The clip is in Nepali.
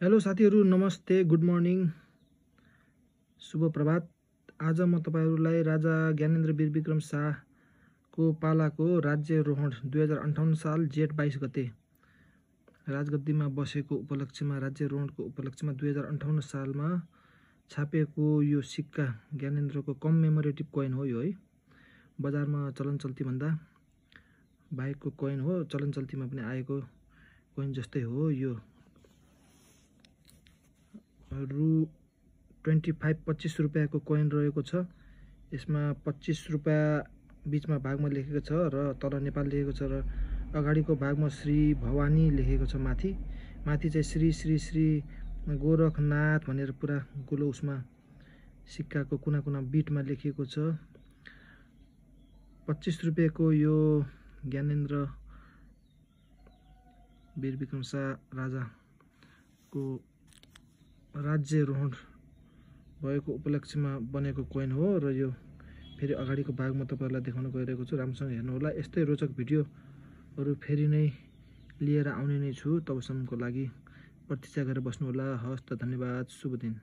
हेलो साथीहरु, नमस्ते, गुड मर्निङ, शुभ प्रभात। आज म तपाईहरुलाई राजा ज्ञानेन्द्र वीरविक्रम शाहको पालाको राज्यारोहण 2058 साल जेठ 22 गते राजगद्दीमा बसेको उपलक्ष्यमा राज्यारोहणको उपलक्ष्यमा 2058 सालमा छापिएको यो सिक्का ज्ञानेन्द्रको कमेमोरेटिभ कोइन हो। यो है बजारमा चलन चल्ती भन्दा बाहेकको कोइन हो। चलन चल्तीमा पनि आएको कोइन जस्तै हो। यो रु 25 रुपैयाँको कोइन रहेको छ। यसमा 25 रुपैयाँ बीचमा भागमा लेखेको छ र तल नेपाल लेखेको छ र अगाडिको भागमा श्री भवानी लेखेको छ। माथि चाहिँ श्री श्री श्री गोरखनाथ भनेर पुरा गोलो उसमा सिक्काको कुना कुना बिटमा लेखिएको छ। 25 रुपैयाँको यो ज्ञानेन्द्र वीरविक्रम शाह राजाको राज्यारोहण भएको उपलक्ष्यमा बनेको कोइन हो र यो फेरि अगाडिको भागमा तपाईहरुलाई देखाउन गइरहेको छु। राम्रोसँग हेर्नु होला। यस्तै रोचक भिडियोहरु फेरि नै लिएर आउने नै छु। तबसम्मको लागि प्रतीक्षा गरेर बस्नु होला। हस्त, धन्यवाद, शुभ दिन।